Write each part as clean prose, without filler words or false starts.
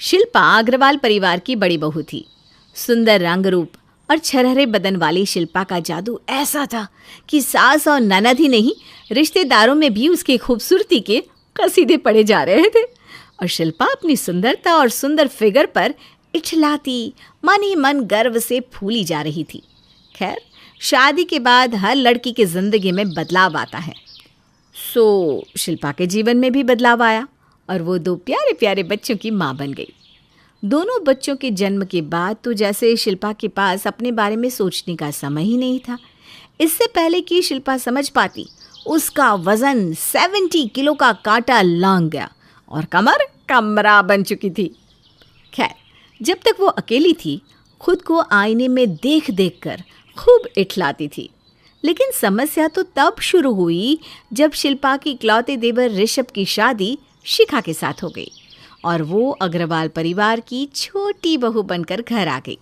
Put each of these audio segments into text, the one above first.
शिल्पा अग्रवाल परिवार की बड़ी बहू थी। सुंदर रंग रूप और छरहरे बदन वाली शिल्पा का जादू ऐसा था कि सास और ननद ही नहीं, रिश्तेदारों में भी उसकी खूबसूरती के कसीदे पड़े जा रहे थे। और शिल्पा अपनी सुंदरता और सुंदर फिगर पर इठलाती, मन ही मन गर्व से फूली जा रही थी। खैर, शादी के बाद हर लड़की की जिंदगी में बदलाव आता है। शिल्पा के जीवन में भी बदलाव आया और वो 2 प्यारे प्यारे बच्चों की माँ बन गई। दोनों बच्चों के जन्म के बाद तो जैसे शिल्पा के पास अपने बारे में सोचने का समय ही नहीं था। इससे पहले कि शिल्पा समझ पाती, उसका वजन 70 किलो का कांटा लांघ गया और कमर कमरा बन चुकी थी। खैर, जब तक वो अकेली थी, खुद को आईने में देख देख कर खूब इठलाती थी। लेकिन समस्या तो तब शुरू हुई जब शिल्पा की इकलौते देवर ऋषभ की शादी शिखा के साथ हो गई और वो अग्रवाल परिवार की छोटी बहू बनकर घर आ गई।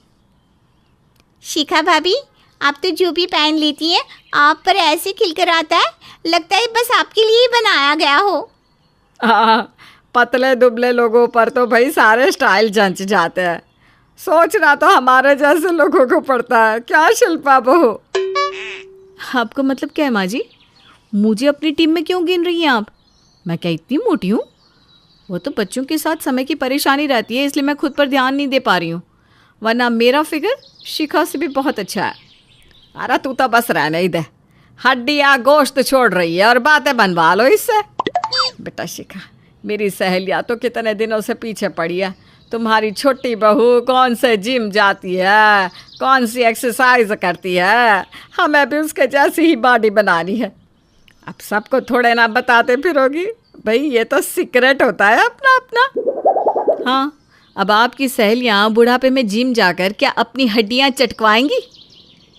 शिखा भाभी, आप तो जो भी पहन लेती हैं, आप पर ऐसे खिलकर आता है, लगता है बस आपके लिए ही बनाया गया हो। पतले दुबले लोगों पर तो भाई सारे स्टाइल जंच जाते हैं। सोचना तो हमारे जैसे लोगों को पड़ता है, क्या शिल्पा बहू? आपको मतलब क्या है माँ जी? मुझे अपनी टीम में क्यों गिन रही हैं आप? मैं क्या इतनी मोटी हूँ? वो तो बच्चों के साथ समय की परेशानी रहती है, इसलिए मैं खुद पर ध्यान नहीं दे पा रही हूँ, वरना मेरा फिगर शिखा से भी बहुत अच्छा है। अरे तू तो बस रहने ही दे, हड्डियाँ गोश्त छोड़ रही है और बातें बनवा लो इससे। बेटा शिखा, मेरी सहेलियाँ तो कितने दिनों से पीछे पड़ी है। तुम्हारी छोटी बहू कौन से जिम जाती है, कौन सी एक्सरसाइज करती है, हमें भी उसके जैसी ही बॉडी बनानी है। अब सबको थोड़े ना बताते फिरोगी भाई, ये तो सीक्रेट होता है अपना अपना। हाँ, अब आपकी सहेलियाँ बुढ़ापे में जिम जाकर क्या अपनी हड्डियाँ चटकवाएंगी?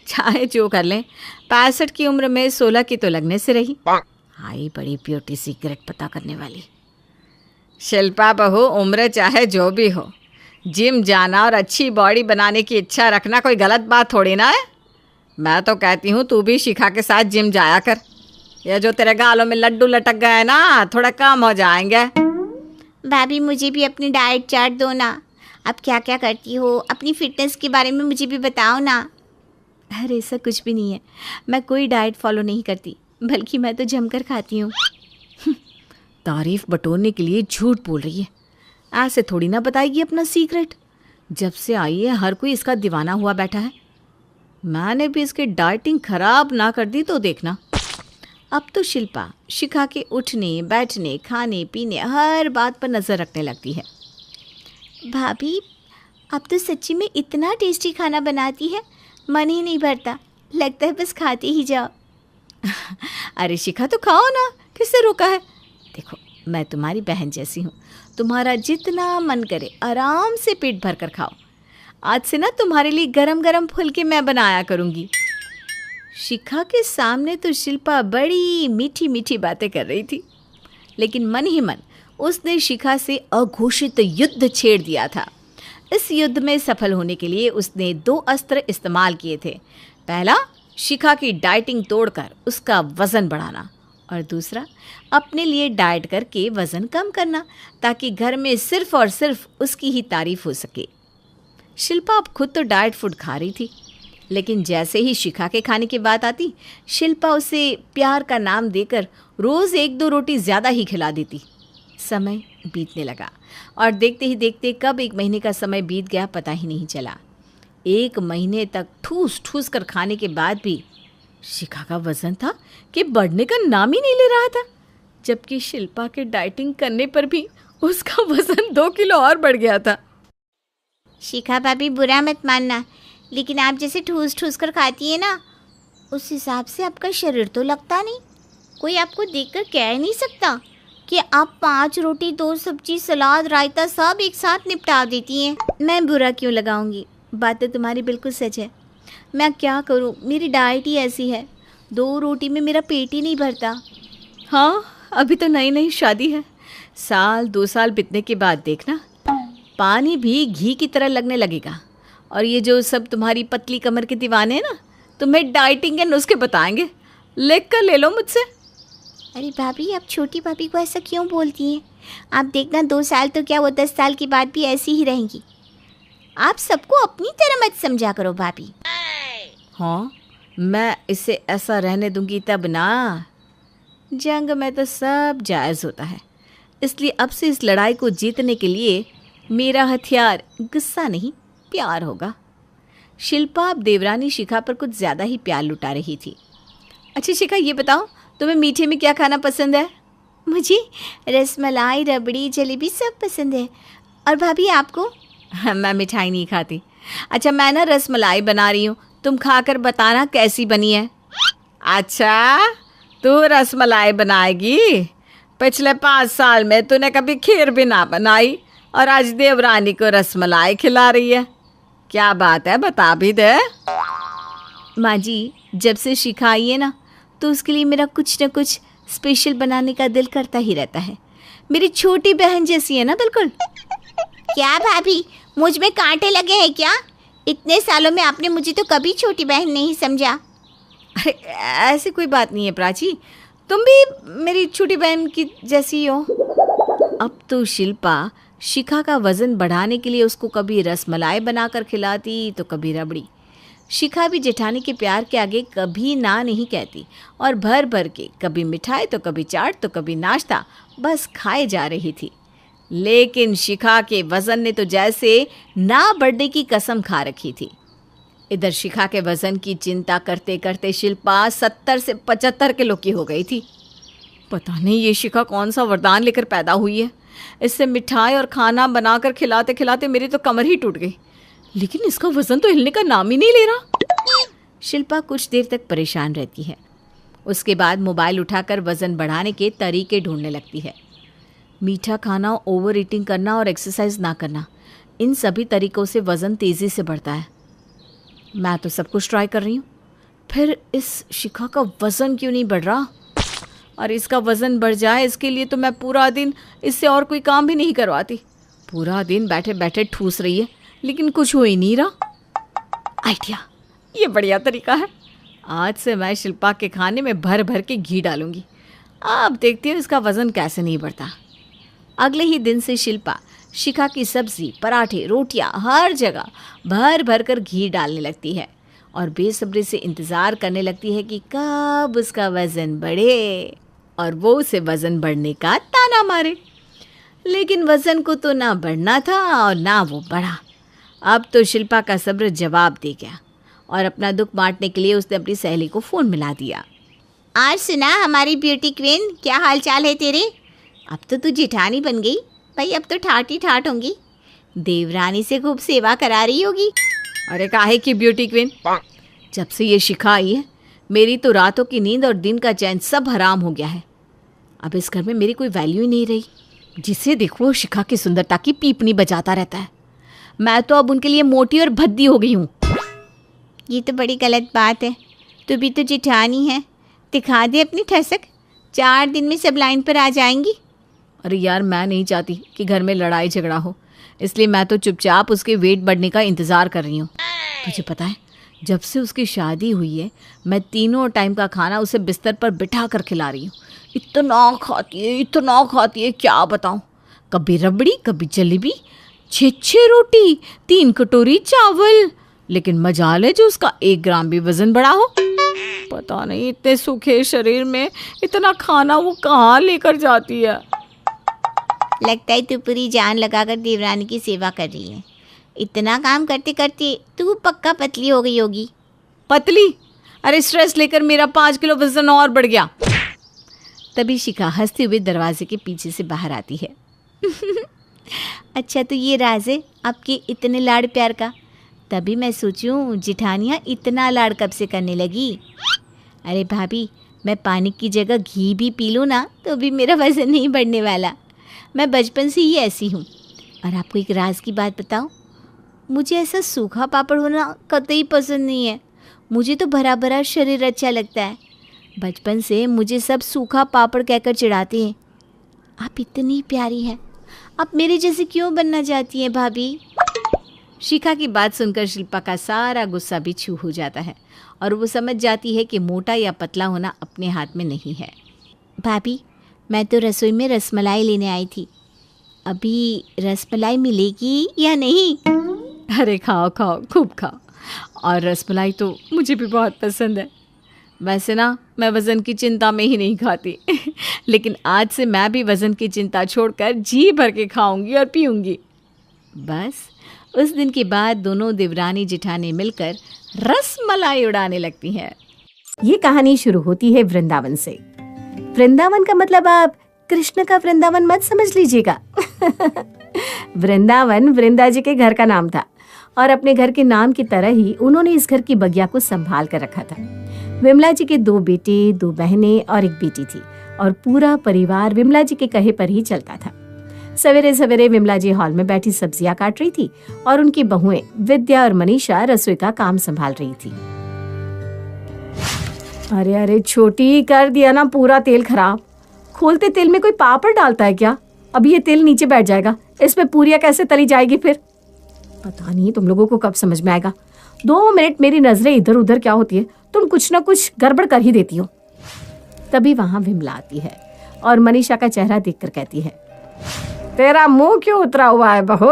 चाहे जो कर लें, 65 की उम्र में 16 की तो लगने से रही। आई बड़ी ब्यूटी सीक्रेट पता करने वाली। शिल्पा बहू, उम्र चाहे जो भी हो, जिम जाना और अच्छी बॉडी बनाने की इच्छा रखना कोई गलत बात थोड़ी ना है। मैं तो कहती हूँ तू भी शिखा के साथ जिम जाया कर। ये जो तेरे गालों में लड्डू लटक गए ना, थोड़ा कम हो जाएंगे। भाभी, मुझे भी अपनी डाइट चार्ट दो ना। आप क्या क्या करती हो, अपनी फिटनेस के बारे में मुझे भी बताओ ना। अरे ऐसा कुछ भी नहीं है, मैं कोई डाइट फॉलो नहीं करती, बल्कि मैं तो जमकर खाती हूँ। तारीफ बटोरने के लिए झूठ बोल रही है। ऐसे थोड़ी ना बताएगी अपना सीक्रेट। जब से आई है हर कोई इसका दीवाना हुआ बैठा है। मैंने भी इसकी डाइटिंग खराब ना कर दी तो देखना। अब तो शिल्पा शिखा के उठने बैठने खाने पीने हर बात पर नज़र रखने लगती है। भाभी, आप तो सच्ची में इतना टेस्टी खाना बनाती है, मन ही नहीं भरता, लगता है बस खाते ही जाओ। अरे शिखा, तो खाओ ना, किससे रोका है? देखो, मैं तुम्हारी बहन जैसी हूँ, तुम्हारा जितना मन करे आराम से पेट भर कर खाओ। आज से ना तुम्हारे लिए गरम गरम फुलके मैं बनाया करूँगी। शिखा के सामने तो शिल्पा बड़ी मीठी मीठी बातें कर रही थी, लेकिन मन ही मन उसने शिखा से अघोषित युद्ध छेड़ दिया था। इस युद्ध में सफल होने के लिए उसने 2 अस्त्र इस्तेमाल किए थे। पहला, शिखा की डाइटिंग तोड़कर उसका वज़न बढ़ाना, और दूसरा, अपने लिए डाइट करके वज़न कम करना, ताकि घर में सिर्फ और सिर्फ उसकी ही तारीफ हो सके। शिल्पा अब खुद तो डाइट फूड खा रही थी, लेकिन जैसे ही शिखा के खाने की बात आती, शिल्पा उसे प्यार का नाम देकर रोज़ 1-2 रोटी ज़्यादा ही खिला देती। समय बीतने लगा और देखते ही देखते कब 1 महीने का समय बीत गया पता ही नहीं चला। 1 महीने तक ठूस ठूस कर खाने के बाद भी शिखा का वज़न था कि बढ़ने का नाम ही नहीं ले रहा था, जबकि शिल्पा के डाइटिंग करने पर भी उसका वज़न 2 किलो और बढ़ गया था। शिखा भाभी, बुरा मत मानना, लेकिन आप जैसे ठूस ठूस कर खाती है ना, उस हिसाब से आपका शरीर तो लगता नहीं। कोई आपको देखकर कह ही नहीं सकता कि आप 5 रोटी 2 सब्जी सलाद रायता सब एक साथ निपटा देती हैं। मैं बुरा क्यों लगाऊंगी, बात तो तुम्हारी बिल्कुल सच है। मैं क्या करूं, मेरी डाइट ही ऐसी है, 2 रोटी में मेरा पेट ही नहीं भरता। हाँ, अभी तो नई नई शादी है, 1-2 साल बीतने के बाद देखना, पानी भी घी की तरह लगने लगेगा। और ये जो सब तुम्हारी पतली कमर के दीवाने हैं ना, तुम्हें डाइटिंग के नुस्खे बताएंगे, लिख कर ले लो मुझसे। अरे भाभी, आप छोटी भाभी को ऐसा क्यों बोलती हैं? आप देखना 2 साल तो क्या, वो 10 साल के बाद भी ऐसी ही रहेंगी। आप सबको अपनी तरह मत समझा करो भाभी। हाँ, मैं इसे ऐसा रहने दूंगी तब ना। जंग में तो सब जायज़ होता है, इसलिए अब से इस लड़ाई को जीतने के लिए मेरा हथियार गुस्सा नहीं, प्यार होगा। शिल्पा अब देवरानी शिखा पर कुछ ज़्यादा ही प्यार लुटा रही थी। अच्छा शिखा, ये बताओ तुम्हें मीठे में क्या खाना पसंद है? मुझे रसमलाई, रबड़ी, जलेबी सब पसंद है। और भाभी आपको? मैं मिठाई नहीं खाती। अच्छा, मैं ना रसमलाई बना रही हूँ, तुम खाकर बताना कैसी बनी है। अच्छा, तू रसमलाई बनाएगी? पिछले 5 साल में तूने कभी खीर भी ना बनाई और आज देवरानी को रसमलाई खिला रही है। क्या बात है, बता भी दे। माँ जी, जब से शिखा आई है ना, तो उसके लिए मेरा कुछ न कुछ स्पेशल बनाने का दिल करता ही रहता है। मेरी छोटी बहन जैसी है ना बिल्कुल। क्या भाभी, मुझ में कांटे लगे हैं क्या? इतने सालों में आपने मुझे तो कभी छोटी बहन नहीं समझा। अरे ऐसी कोई बात नहीं है प्राची, तुम भी मेरी छोटी बहन की जैसी हो। अब तो शिल्पा शिखा का वज़न बढ़ाने के लिए उसको कभी रसमलाई बनाकर खिलाती तो कभी रबड़ी। शिखा भी जेठानी के प्यार के आगे कभी ना नहीं कहती और भर भर के कभी मिठाई तो कभी चाट तो कभी नाश्ता बस खाए जा रही थी। लेकिन शिखा के वज़न ने तो जैसे ना बढ़ने की कसम खा रखी थी। इधर शिखा के वज़न की चिंता करते करते शिल्पा 70 से 75 किलो की हो गई थी। पता नहीं ये शिखा कौन सा वरदान लेकर पैदा हुई है। इससे मिठाई और खाना बनाकर खिलाते खिलाते मेरी तो कमर ही टूट गई, लेकिन इसका वज़न तो हिलने का नाम ही नहीं ले रहा। शिल्पा कुछ देर तक परेशान रहती है। उसके बाद मोबाइल उठाकर वज़न बढ़ाने के तरीके ढूंढने लगती है। मीठा खाना, ओवर ईटिंग करना और एक्सरसाइज ना करना, इन सभी तरीक़ों से वज़न तेज़ी से बढ़ता है। मैं तो सब कुछ ट्राई कर रही हूँ, फिर इस शिखा का वज़न क्यों नहीं बढ़ रहा? और इसका वज़न बढ़ जाए इसके लिए तो मैं पूरा दिन इससे और कोई काम भी नहीं करवाती। पूरा दिन बैठे बैठे ठूस रही है, लेकिन कुछ हो ही नहीं रहा। आइडिया, ये बढ़िया तरीका है। आज से मैं शिल्पा के खाने में भर भर के घी डालूंगी। अब देखती हूँ इसका वज़न कैसे नहीं बढ़ता। अगले ही दिन से शिल्पा शिखा की सब्ज़ी, पराठे, रोटियां हर जगह भर भर कर घी डालने लगती है और बेसब्री से इंतज़ार करने लगती है कि कब उसका वज़न बढ़े और वो उसे वज़न बढ़ने का ताना मारे। लेकिन वज़न को तो ना बढ़ना था और ना वो बढ़ा। अब तो शिल्पा का सब्र जवाब दे गया और अपना दुख बांटने के लिए उसने अपनी सहेली को फ़ोन मिला दिया। आज सुना हमारी ब्यूटी क्वीन, क्या हाल चाल है तेरे? अब तो तू जेठानी बन गई भाई, अब तो ठाट ही ठाट होंगी। देवरानी से खूब सेवा करा रही होगी। अरे काहे की ब्यूटी क्वीन, जब से ये शिखा आई है मेरी तो रातों की नींद और दिन का चैन सब हराम हो गया है। अब इस घर में मेरी कोई वैल्यू ही नहीं रही। जिसे देखो शिखा की सुंदरता की पीपनी बजाता रहता है। मैं तो अब उनके लिए मोटी और भद्दी हो गई हूँ। ये तो बड़ी गलत बात है। तू भी तो जेठानी है, दिखा दे अपनी ठसक, 4 दिन में सब लाइन पर आ जाएंगी। अरे यार, मैं नहीं चाहती कि घर में लड़ाई झगड़ा हो, इसलिए मैं तो चुपचाप उसके वेट बढ़ने का इंतज़ार कर रही हूँ। तुझे पता है, जब से उसकी शादी हुई है मैं तीनों टाइम का खाना उसे बिस्तर पर बिठा कर खिला रही हूँ। इतना खाती है क्या बताऊँ। कभी रबड़ी, कभी जलेबी, 6 रोटी, 3 कटोरी चावल, लेकिन मजाल है जो उसका 1 ग्राम भी वज़न बढ़ा हो। पता नहीं इतने सूखे शरीर में इतना खाना वो कहाँ लेकर जाती है। लगता है तू पूरी जान लगाकर देवरानी की सेवा कर रही है। इतना काम करते करते तू पक्का पतली हो गई होगी। पतली? अरे स्ट्रेस लेकर मेरा 5 किलो वज़न और बढ़ गया। तभी शिखा हंसते हुए दरवाजे के पीछे से बाहर आती है। अच्छा, तो ये राज है आपके इतने लाड़ प्यार का। तभी मैं सोचूं जिठानियाँ इतना लाड़ कब से करने लगी। अरे भाभी, मैं पानी की जगह घी भी पी लूँ ना तो भी मेरा वज़न नहीं बढ़ने वाला। मैं बचपन से ही ऐसी हूँ। और आपको एक राज की बात बताऊँ, मुझे ऐसा सूखा पापड़ होना कतई पसंद नहीं है। मुझे तो भरा भरा शरीर अच्छा लगता है। बचपन से मुझे सब सूखा पापड़ कहकर चिढ़ाते हैं। आप इतनी प्यारी हैं, आप मेरे जैसे क्यों बनना चाहती हैं भाभी? शिखा की बात सुनकर शिल्पा का सारा गुस्सा भी छू हो जाता है और वो समझ जाती है कि मोटा या पतला होना अपने हाथ में नहीं है। भाभी, मैं तो रसोई में रसमलाई लेने आई थी। अभी रसमलाई मिलेगी या नहीं? अरे खाओ खाओ, खूब खाओ। और रसमलाई तो मुझे भी बहुत पसंद है। वैसे ना मैं वज़न की चिंता में ही नहीं खाती लेकिन आज से मैं भी वज़न की चिंता छोड़कर जी भर के खाऊंगी और पीऊंगी। बस उस दिन के बाद दोनों देवरानी जेठानी मिलकर रसमलाई उड़ाने लगती हैं। ये कहानी शुरू होती है वृंदावन से। वृंदावन का मतलब आप कृष्ण का वृंदावन मत समझ लीजिएगा वृंदावन वृंदा जी के घर का नाम था और अपने घर के नाम की तरह ही उन्होंने इस घर की बगिया को संभाल कर रखा था। विमला जी के 2 बेटे, 2 बहनें और 1 बेटी थी और पूरा परिवार विमला जी के कहे पर ही चलता था। सवेरे सवेरे विमला जी हॉल में बैठी सब्जियां काट रही थी और उनकी बहुएं विद्या और मनीषा रसोई का काम संभाल रही थी। अरे अरे छोटी, कर दिया ना पूरा तेल खराब। खोलते तेल में कोई पापड़ डालता है क्या? अब ये तेल नीचे बैठ जाएगा, इसमें पूरियां कैसे तली जाएगी फिर? पता नहीं तुम लोगों को कब समझ में आएगा। 2 मिनट मेरी नजरें इधर उधर क्या होती है, तुम कुछ ना कुछ गड़बड़ कर ही देती हो। तभी वहां विमला आती है और मनीषा का चेहरा देखकर कहती है, तेरा मुंह क्यों उतरा हुआ है बहू?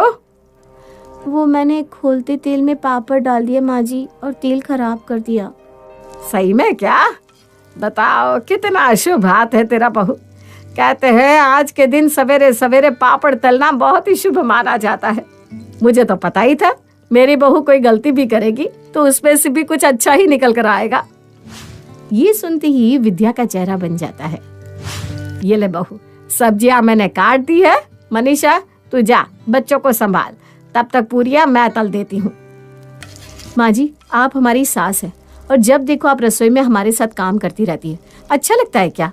वो मैंने खोलते तेल में पापड़ डाल दिया माँ जी और तेल खराब कर दिया। सही में क्या? बताओ, कितना अशुभ हाथ है तेरा बहू। कहते हैं आज के दिन सवेरे सवेरे पापड़ तलना बहुत ही शुभ माना जाता है। मुझे तो पता ही था मेरी बहू कोई गलती भी करेगी तो उसमें से भी कुछ अच्छा ही निकल कर आएगा। ये सुनते ही विद्या का चेहरा बन जाता है। ये ले बहू, सब्जियां मैंने काट दी है। मनीषा तू जा, बच्चों को संभाल, तब तक पूरियां मैं तल देती हूँ। माँ जी, आप हमारी सास है और जब देखो आप रसोई में हमारे साथ काम करती रहती है। अच्छा लगता है क्या?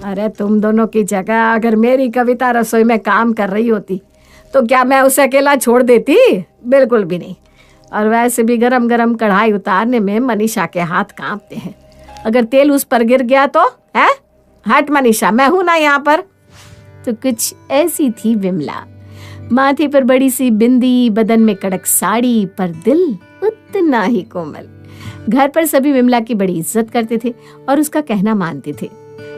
अरे तुम दोनों की जगह अगर मेरी कविता रसोई में काम कर रही होती तो क्या मैं उसे अकेला छोड़ देती? बिल्कुल भी नहीं। और वैसे भी गरम गरम कढ़ाई उतारने में मनीषा के हाथ कांपते हैं। अगर तेल उस पर गिर गया तो है? हट मनीषा, मैं हूं ना यहाँ पर। तो कुछ ऐसी थी विमला। माथे पर बड़ी सी बिंदी, बदन में कड़क साड़ी, पर दिल उतना ही कोमल। घर पर सभी विमला की बड़ी इज्जत करते थे और उसका कहना मानते थे।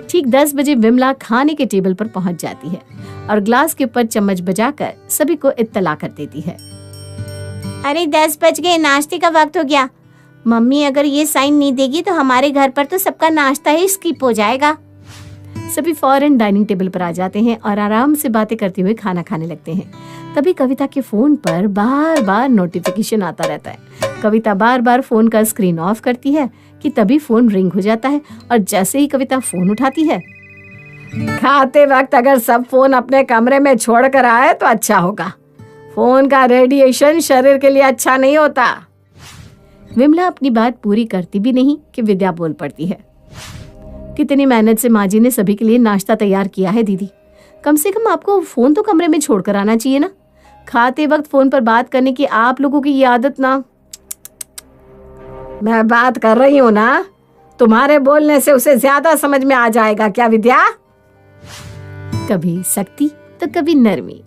ठीक 10 बजे विमला खाने के टेबल पर पहुंच जाती है और ग्लास के ऊपर चम्मच बजाकर सभी को इत्तला कर देती है। अरे 10 बज गए, नाश्ते का वक्त हो गया। मम्मी अगर ये साइन नहीं देगी तो हमारे घर पर तो सबका नाश्ता ही स्किप हो जाएगा। सभी फौरन डाइनिंग टेबल पर आ जाते हैं और आराम से बातें करते हुए खाना खाने लगते हैं। तभी कविता के फोन पर बार बार नोटिफिकेशन आता रहता है। कविता बार बार फोन का स्क्रीन ऑफ करती है कि तभी फोन रिंग हो जाता है और जैसे ही कविता फोन उठाती है, खाते वक्त अगर सब फोन अपने कमरे में छोड़ कर आए तो अच्छा होगा। फोन का रेडिएशन शरीर के लिए अच्छा नहीं होता। विमला अपनी बात पूरी करती भी नहीं कि विद्या बोल पड़ती है, कितनी मेहनत से माँ जी ने सभी के लिए नाश्ता तैयार किया है दीदी। कम से कम आपको फोन तो कमरे में छोड़कर आना चाहिए ना। खाते वक्त फोन पर बात करने की आप लोगों की ये आदत ना। मैं बात कर रही हूँ ना, तुम्हारे बोलने से उसे ज्यादा समझ में आ जाएगा क्या विद्या? कभी सख्ती तो कभी नरमी।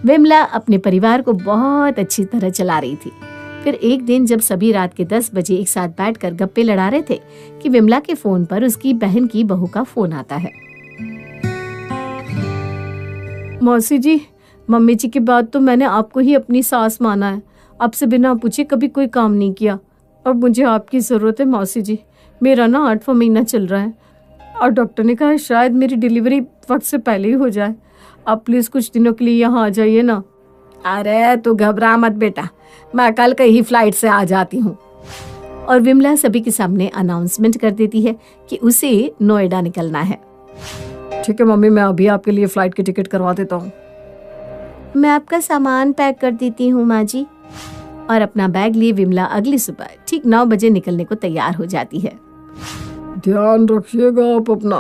विमला अपने परिवार को बहुत अच्छी तरह चला रही थी। फिर एक दिन जब सभी रात के 10 बजे एक साथ बैठकर गप्पे लड़ा रहे थे कि विमला के फोन पर उसकी बहन की बहू का फोन आता है। मौसी जी, मम्मी जी की बात तो मैंने आपको ही अपनी सास माना है। आपसे बिना पूछे कभी कोई काम नहीं किया। अब मुझे आपकी ज़रूरत है मौसी जी। मेरा ना 8वां महीना चल रहा है और डॉक्टर ने कहा है शायद मेरी डिलीवरी वक्त से पहले ही हो जाए। आप प्लीज़ कुछ दिनों के लिए यहाँ आ जाइए ना। अरे तू घबरा मत बेटा, मैं कल कहीं फ्लाइट से आ जाती हूँ। और विमला सभी के सामने अनाउंसमेंट कर देती है कि उसे नोएडा निकलना है। ठीक है मम्मी, मैं अभी आपके लिए फ्लाइट की टिकट करवा देता हूँ। मैं आपका सामान पैक कर देती हूँ माँ जी। और अपना बैग लिए विमला अगली सुबह ठीक 9 बजे निकलने को तैयार हो जाती है। ध्यान रखिएगा आप अपना,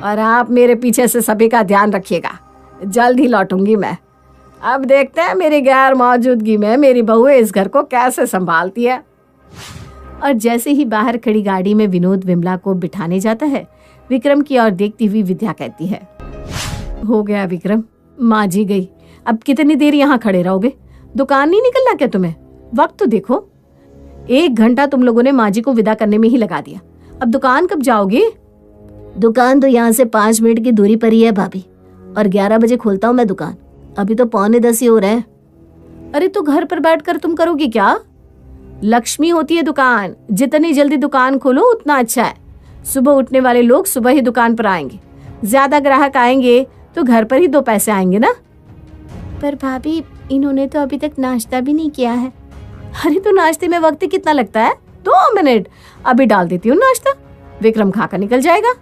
और आप मेरे पीछे से सभी का ध्यान रखिएगा। जल्द ही लौटूंगी मैं। अब देखते हैं मेरी गैर मौजूदगी में मेरी बहू इस घर को कैसे संभालती है। और जैसे ही बाहर खड़ी गाड़ी में विनोद विमला को बिठाने जाता है, विक्रम की ओर देखती हुई विद्या कहती है, हो गया विक्रम, माँ जी गई। अब कितनी देर यहाँ खड़े रहोगे? दुकान नहीं निकलना क्या तुम्हें? वक्त तो देखो, 1 घंटा तुम लोगों ने माँ जी को विदा करने में ही लगा दिया। अब दुकान कब जाओगे? दुकान तो यहाँ से 5 मिनट की दूरी पर ही है भाभी, और 11 बजे खोलता हूँ मैं दुकान। अभी तो 9:45 ही हो रहे हैं। अरे तो घर पर बैठकर तुम करोगी क्या? लक्ष्मी होती है दुकान, जितनी जल्दी दुकान खोलो उतना अच्छा है। सुबह उठने वाले लोग सुबह ही दुकान पर आएंगे, ज्यादा ग्राहक आएंगे तो घर पर ही 2 पैसे आएंगे ना। पर भाभी, इन्होंने तो अभी तक नाश्ता भी नहीं किया है। अरे तो नाश्ते में वक्त कितना लगता है? 2 मिनट, अभी डाल देती हूँ नाश्ता, विक्रम खाकर निकल जाएगा।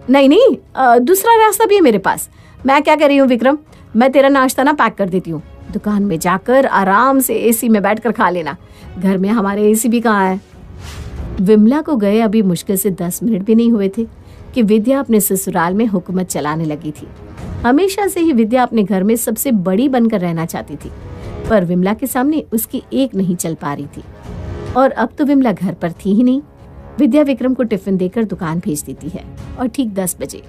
नहीं नहीं, दूसरा रास्ता भी है मेरे पास। मैं क्या कह रही हूँ विक्रम, मैं तेरा नाश्ता ना पैक कर देती हूँ, दुकान में जाकर आराम से एसी में बैठकर खा लेना। घर में हमारे एसी भी कहाँ है। विमला को गए अभी मुश्किल से 10 मिनट भी नहीं हुए थे कि विद्या अपने ससुराल में हुकूमत चलाने लगी थी। हमेशा से ही विद्या अपने घर में सबसे बड़ी बनकर रहना चाहती थी, पर विमला के सामने उसकी एक नहीं चल पा रही थी। और अब तो विमला घर पर थी ही नहीं। विद्या विक्रम को टिफिन देकर दुकान भेज देती है और ठीक 10 बजे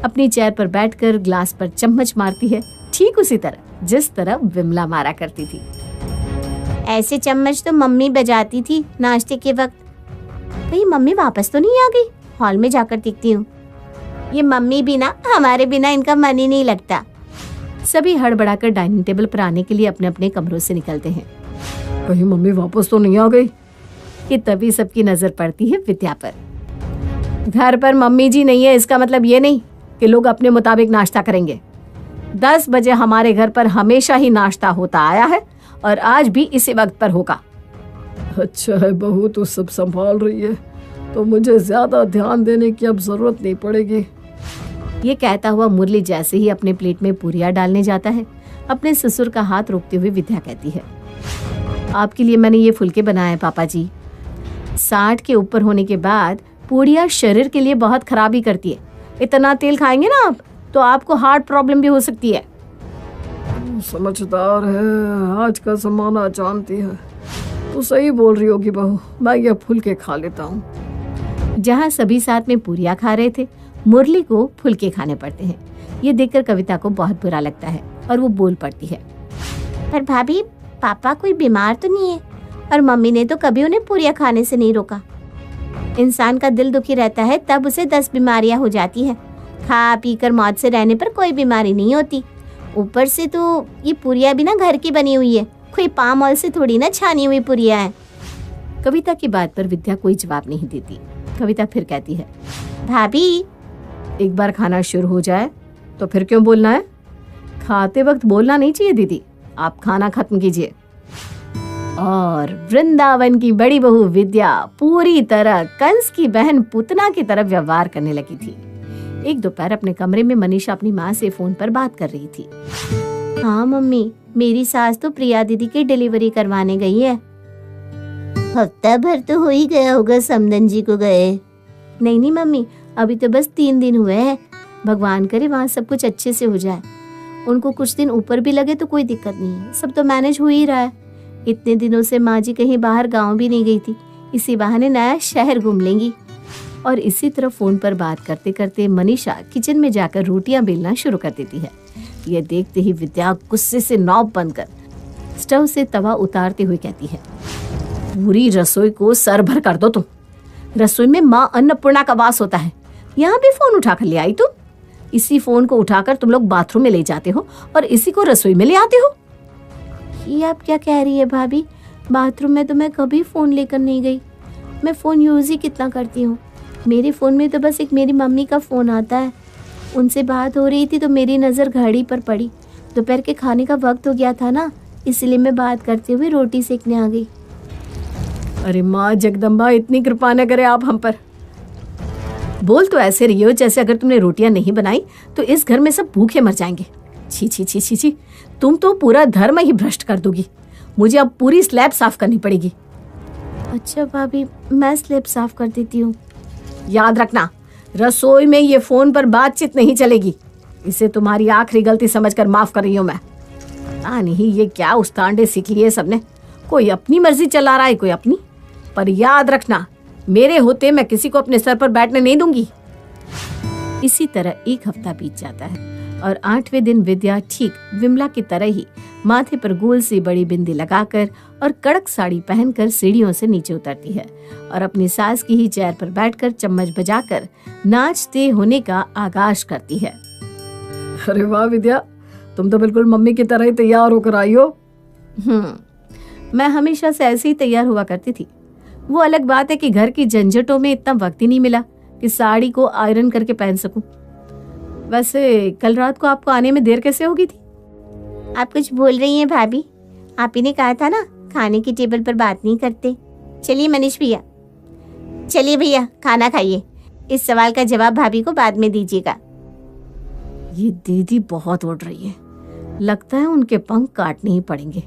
अपनी चेयर पर बैठकर ग्लास पर चम्मच मारती है, ठीक उसी तरह जिस तरह विमला मारा करती थी। ऐसे चम्मच तो मम्मी बजाती थी नाश्ते के वक्त। कहीं मम्मी वापस तो नहीं आ गई? हॉल में जाकर देखती हूँ। ये मम्मी बिना, हमारे बिना इनका मन ही नहीं लगता। सभी हड़बड़ाकर डाइनिंग टेबल पर आने के लिए अपने अपने कमरों से निकलते हैं। कहीं मम्मी वापस तो नहीं आ गई? कि तभी सबकी नजर पड़ती है विद्या पर। घर पर मम्मी जी नहीं है, इसका मतलब ये नहीं कि लोग अपने मुताबिक नाश्ता करेंगे। 10 बजे हमारे घर पर हमेशा ही नाश्ता होता आया है और आज भी इसी वक्त पर होगा। अच्छा है, बहू तो सब संभाल रही है तो मुझे ज्यादा ध्यान देने की अब जरूरत नहीं पड़ेगी। ये कहता हुआ मुरली जैसे ही अपने प्लेट में पूरियां डालने जाता है, अपने ससुर का हाथ रोकते हुए विद्या कहती है, आपके लिए मैंने ये फुलके बनाए हैं पापा जी। 60 के ऊपर होने के बाद पूड़ियाँ शरीर के लिए बहुत खराबी करती है। इतना तेल खाएंगे ना आप तो आपको हार्ट प्रॉब्लम भी हो सकती है। समझदार है, आज का जमाना जानती है। तो सही बोल रही होगी बहू, मैं ये फुलके खा लेता हूँ। जहाँ सभी साथ में पूरियाँ खा रहे थे, मुरली को फुलके खाने पड़ते हैं। ये देखकर कविता को बहुत बुरा लगता है और वो बोल पड़ती है, पर भाभी, पापा कोई बीमार तो नहीं है और मम्मी ने तो कभी उन्हें पूरियाँ खाने से नहीं रोका। इंसान का दिल दुखी रहता है तब उसे 10 बीमारियां हो जाती है। खा पी कर मौत से रहने पर कोई बीमारी नहीं होती। ऊपर से तो ये पूरियाँ भी ना घर की बनी हुई है, कोई पाम ऑयल से थोड़ी ना छानी हुई पूरियाँ हैं। कविता की बात पर विद्या कोई जवाब नहीं देती। कविता फिर कहती है, भाभी, एक बार खाना शुरू हो जाए तो फिर क्यों बोलना है? खाते वक्त बोलना नहीं चाहिए दीदी, आप खाना खत्म कीजिए। और वृंदावन की बड़ी बहू विद्या पूरी तरह कंस की बहन पूतना की तरफ व्यवहार करने लगी थी। एक दोपहर अपने कमरे में मनीषा अपनी माँ से फोन पर बात कर रही थी। हाँ मम्मी, मेरी सास तो प्रिया दीदी की डिलीवरी करवाने गई है। हफ्ता भर तो हो ही गया होगा समदन जी को गए। नहीं मम्मी, अभी तो बस 3 दिन हुए हैं। भगवान करे वहाँ सब कुछ अच्छे से हो जाए। उनको कुछ दिन ऊपर भी लगे तो कोई दिक्कत नहीं है, सब तो मैनेज हो ही रहा है। इतने दिनों से माँ जी कहीं बाहर गांव भी नहीं गई थी, इसी बहाने नया शहर घूम लेंगी। और इसी तरह फोन पर बात करते करते मनीषा किचन में जाकर रोटियां बेलना शुरू कर देती है। यह देखते ही विद्या गुस्से से नौब बनकर स्टोव से तवा उतारते हुए कहती है, पूरी रसोई को सर भर कर दो तुम। रसोई में माँ अन्नपूर्णा का वास होता है, यहाँ भी फोन उठाकर ले आई तुम। इसी फोन को उठाकर तुम लोग बाथरूम में ले जाते हो और इसी को रसोई में ले आते हो। ये आप क्या कह रही है भाभी? बाथरूम में तो मैं कभी फ़ोन लेकर नहीं गई। मैं फ़ोन यूज़ ही कितना करती हूँ। मेरे फ़ोन में तो बस एक मेरी मम्मी का फ़ोन आता है। उनसे बात हो रही थी तो मेरी नज़र घड़ी पर पड़ी। दोपहर के खाने का वक्त हो गया था ना, इसलिए मैं बात करते हुए रोटी सेकने आ गई। अरे माँ जगदम्बा, इतनी कृपा न करे आप हम पर। बोल तो ऐसे रही हो जैसे अगर तुमने रोटियां नहीं बनाई तो इस घर में सब भूखे मर जाएंगे। छी छी छी छी छी, तुम तो पूरा धर्म ही भ्रष्ट कर दोगी। मुझे अब पूरी स्लैब साफ करनी पड़ेगी। अच्छा भाभी, मैं स्लैब साफ कर देती हूँ। याद रखना, रसोई में ये फोन पर बातचीत नहीं चलेगी। इसे तुम्हारी आखिरी गलती समझकर माफ कर रही हूँ मैं। नहीं ये क्या उस्तांडे सीख लिए सबने, कोई अपनी मर्जी चला रहा है, कोई अपनी। पर याद रखना, मेरे होते मैं किसी को अपने सर पर बैठने नहीं दूंगी। इसी तरह एक हफ्ता बीत जाता है। और 8वें दिन विद्या ठीक विमला की तरह ही माथे पर गोल सी बड़ी बिंदी लगाकर और कड़क साड़ी पहनकर सीढ़ियों से नीचे उतरती है और अपनी सास की ही चेयर पर बैठकर चम्मच बजाकर नाचते होने का आगाज करती है। अरे वाह विद्या, तुम तो बिल्कुल मम्मी की तरह ही तैयार होकर आई हो। मैं हमेशा से ऐसे ही तैयार हुआ करती थी। वो अलग बात है कि घर की झंझटों में इतना वक्त ही नहीं मिला कि साड़ी को आयरन करके पहन सकूं। वैसे कल रात को आपको आने में देर कैसे होगी थी? आप कुछ बोल रही हैं भाभी? आप ही ने कहा था ना खाने की टेबल पर बात नहीं करते। चलिए मनीष भैया, चलिए भैया खाना खाइए। इस सवाल का जवाब भाभी को बाद में दीजिएगा। ये दीदी बहुत उड़ रही है, लगता है उनके पंख काटने ही पड़ेंगे।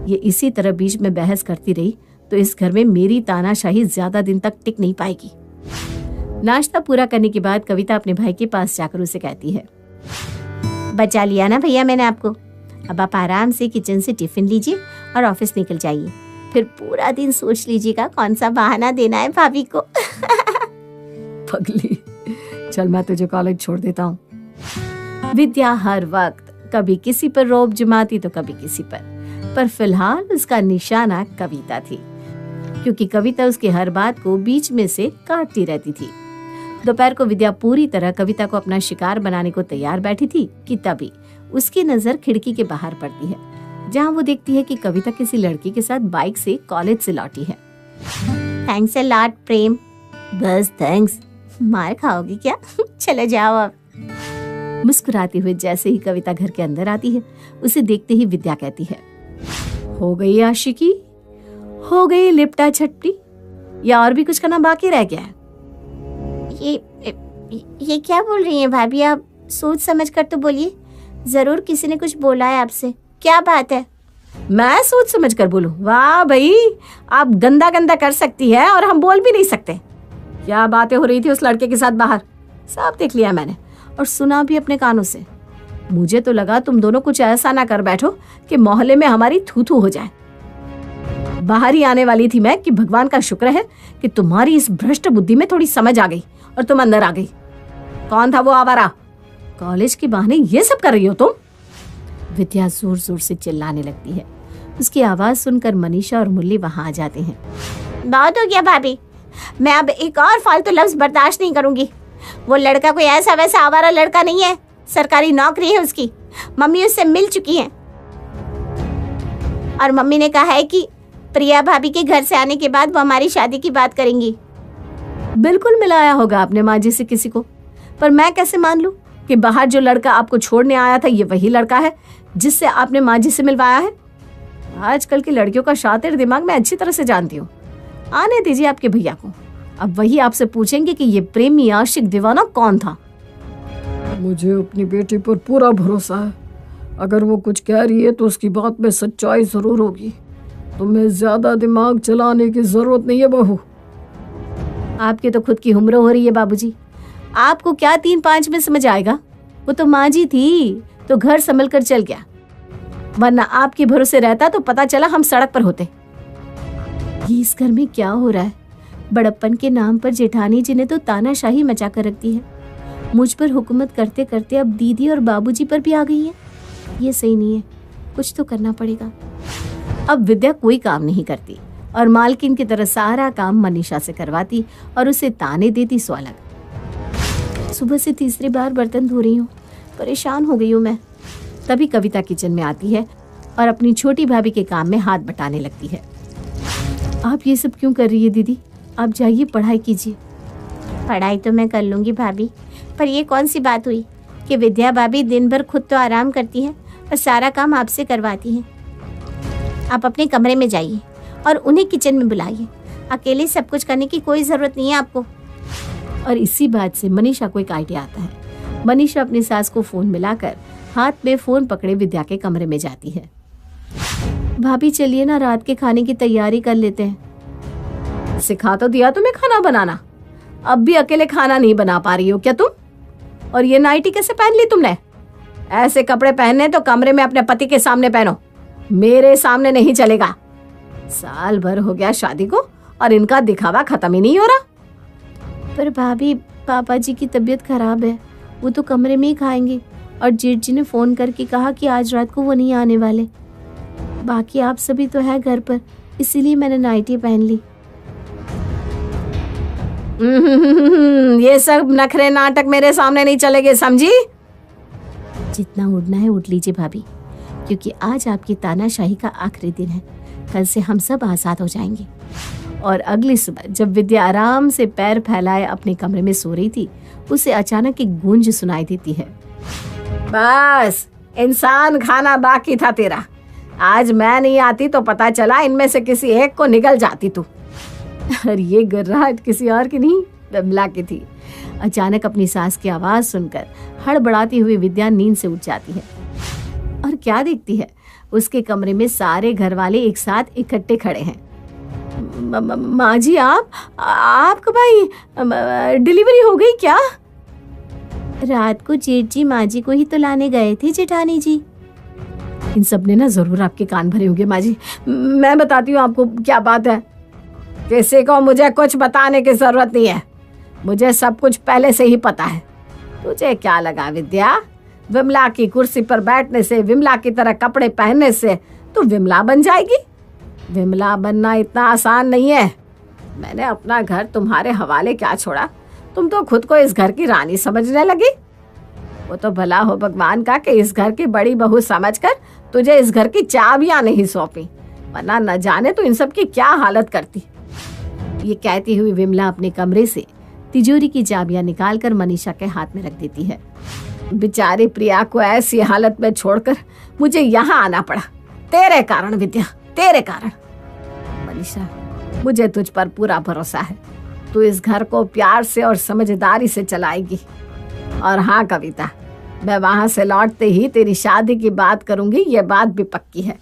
ये इसी तरह बीच में बहस करती रही तो इस घर में मेरी तानाशाही ज्यादा दिन तक टिक नहीं पाएगी। नाश्ता पूरा करने के बाद कविता अपने भाई के पास जाकर उसे कहती है, बचा लिया ना भैया मैंने आपको। अब आप आराम से किचन से टिफिन लीजिए और ऑफिस निकल जाइए। फिर पूरा दिन सोच लीजिएगा कौन सा बहाना देना है भाभी को। पगली, चल मैं तुझे कॉलेज छोड़ देता हूँ। विद्या हर वक्त कभी किसी पर रौब जमाती तो कभी किसी पर फिलहाल उसका निशाना कविता थी, क्योंकि कविता उसकी हर बात को बीच में से काटती रहती थी। दोपहर को विद्या पूरी तरह कविता को अपना शिकार बनाने को तैयार बैठी थी कि तभी उसकी नजर खिड़की के बाहर पड़ती है, जहां वो देखती है कि कविता किसी लड़की के साथ बाइक से कॉलेज से लौटी है। थैंक्स अ लॉट प्रेम। बस थैंक्स, मार खाओगी क्या? चले जाओ अब। मुस्कुराते हुए जैसे ही कविता घर के अंदर आती है, उसे देखते ही विद्या कहती है, हो गई आशिकी, हो गई लिपटा छटपटी, या और भी कुछ करना बाकी रह गया है? ये क्या बोल रही हैं भाभी? आप सोच समझ कर तो बोलिए। जरूर किसी ने कुछ बोला है आपसे। क्या बात है? मैं सोच समझ कर बोलूं? वाह भाई, आप गंदा गंदा कर सकती है और हम बोल भी नहीं सकते। क्या बातें हो रही थी उस लड़के के साथ बाहर, सब देख लिया मैंने और सुना भी अपने कानों से। मुझे तो लगा तुम दोनों कुछ ऐसा ना कर बैठो कि मोहल्ले में हमारी थू थू हो जाए। बाहर ही आने वाली थी मैं कि भगवान का शुक्र है कि तुम्हारी इस भ्रष्ट बुद्धि में थोड़ी समझ आ गई और तुम अंदर आ गई। कौन था वो आवारा? कॉलेज के बहाने ये सब कर रही हो तुम? विद्या जोर जोर से चिल्लाने लगती है। उसकी आवाज सुनकर मनीषा और मुरली वहां आ जाते हैं। बहुत हो गया भाभी, मैं अब एक और फालतू लफ्ज बर्दाश्त नहीं करूंगी। वो लड़का कोई ऐसा वैसा आवारा लड़का नहीं है, सरकारी नौकरी है उसकी। मम्मी उससे मिल चुकी हैं और मम्मी ने कहा है कि प्रिया भाभी के घर से आने के बाद वो हमारी शादी की बात करेंगी। बिल्कुल मिलाया होगा आपने माँ जी से किसी को, पर मैं कैसे मान लूं कि बाहर जो लड़का आपको छोड़ने आया था ये वही लड़का है जिससे आपने माँ जी से मिलवाया है? आजकल की लड़कियों का शातिर दिमाग मैं अच्छी तरह से जानती हूँ। आने दीजिए आपके भैया को, अब वही आपसे पूछेंगे कि ये प्रेमी आशिक दीवाना कौन था। मुझे अपनी बेटी पर पूरा भरोसा है, अगर वो कुछ कह रही है तो उसकी बात में सच्चाई जरूर होगी। तुम्हें ज्यादा दिमाग चलाने की जरूरत नहीं है बहू। आपके तो खुद की उम्र हो रही है बाबूजी, आपको क्या 3-5 में समझ आएगा? वो तो माँ जी थी तो घर संभल कर चल गया, वरना आपके भरोसे रहता तो पता चला हम सड़क पर होते। ये इस घर में क्या हो रहा है? बड़प्पन के नाम पर जेठानी जी ने तो तानाशाही मचा कर रख दी है। मुझ पर हुकूमत करते करते अब दीदी और बाबूजी पर भी आ गई है। ये सही नहीं है, कुछ तो करना पड़ेगा। अब विद्या कोई काम नहीं करती और मालकिन की तरह सारा काम मनीषा से करवाती और उसे ताने देती सो अलग। सुबह से तीसरी बार बर्तन धो रही हूँ, परेशान हो गई हूँ मैं। तभी कविता किचन में आती है और अपनी छोटी भाभी के काम में हाथ बटाने लगती है। आप ये सब क्यों कर रही है दीदी? आप जाइए पढ़ाई कीजिए। पढ़ाई तो मैं कर लूंगी भाभी, पर ये कौन सी बात हुई कि विद्या भाभी दिन भर खुद तो आराम करती है और सारा काम आपसे करवाती है। आप अपने कमरे में जाइए और उन्हें किचन में बुलाइए। अकेले सब कुछ करने की कोई ज़रूरत नहीं है आपको। और इसी बात से मनीषा को एक आइडिया आता है। मनीषा अपनी सास को फोन मिलाकर हाथ में फोन पकड़े विद्या के कमरे में जाती है। भाभी चलिए ना, रात के खाने की तैयारी कर लेते हैं। सिखा तो दिया तुम्हें खाना बनाना, अब भी अकेले खाना नहीं बना पा रही हो क्या तुम? और ये नाइटी कैसे पहन ली तुमने? ऐसे कपड़े पहनने तो कमरे में अपने पति के सामने पहनो, मेरे सामने नहीं चलेगा। साल भर हो गया शादी को और इनका दिखावा खत्म ही नहीं हो रहा। पर भाभी पापा जी की तबीयत खराब है, वो तो कमरे में ही खाएंगे और जेठ जी ने फ़ोन करके कहा कि आज रात को वो नहीं आने वाले। बाकी आप सभी तो है घर पर, इसीलिए मैंने नाइटी पहन ली। ये सब नखरे नाटक मेरे सामने नहीं चलेंगे, समझी? जितना उड़ना है उड़ लीजिए भाभी, क्योंकि आज आपकी तानाशाही का आखिरी दिन है। कल से हम सब आज़ाद हो जाएंगे। और अगली सुबह जब विद्या आराम से पैर फैलाए अपने कमरे में सो रही थी, उसे अचानक एक गूंज सुनाई देती है। बस इंसान खाना बाकी था तेरा। आज मैं नहीं आती तो पता चला इनमें से किसी एक को निगल जाती तू। और ये गर्राहट किसी और की नहीं, विमला की थी। अचानक अपनी सास की आवाज सुनकर हड़बड़ाती हुई विद्या नींद से उठ जाती है और क्या देखती है, उसके कमरे में सारे घर वाले एक साथ इकट्ठे खड़े हैं। माँ जी, आपका भाई डिलीवरी हो गई क्या? रात को जेठ जी माँ जी को ही तो लाने गए थे जेठानी जी। इन सब ने ना जरूर आपके कान भरे होंगे माँ जी। मैं बताती हूँ आपको क्या बात है। किसी को मुझे कुछ बताने की जरूरत नहीं है, मुझे सब कुछ पहले से ही पता है। तुझे क्या लगा विद्या, विमला की कुर्सी पर बैठने से, विमला की तरह कपड़े पहनने से तू विमला बन जाएगी? विमला बनना इतना आसान नहीं है। मैंने अपना घर तुम्हारे हवाले क्या छोड़ा, तुम तो खुद को इस घर की रानी समझने लगी। वो तो भला हो भगवान का कि इस घर की बड़ी बहू समझकर तुझे इस घर की चाबियां नहीं सौंपी, वरना न जाने तो इन सब की क्या हालत करती। ये कहती हुई विमला अपने कमरे से तिजोरी की चाबियां निकालकर मनीषा के हाथ में रख देती है। बेचारी प्रिया को ऐसी हालत में छोड़कर मुझे यहाँ आना पड़ा, तेरे कारण विद्या, तेरे कारण। मनीषा, मुझे तुझ पर पूरा भरोसा है, तू इस घर को प्यार से और समझदारी से चलाएगी। और हाँ कविता, मैं वहां से लौटते ही तेरी शादी की बात करूंगी, ये बात भी पक्की है।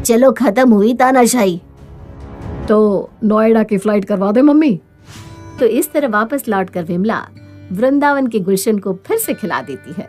चलो खत्म हुई तानाशाही। तो नोएडा की फ्लाइट करवा दे मम्मी। तो इस तरह वापस लौटकर विमला वृंदावन के गुलशन को फिर से खिला देती है।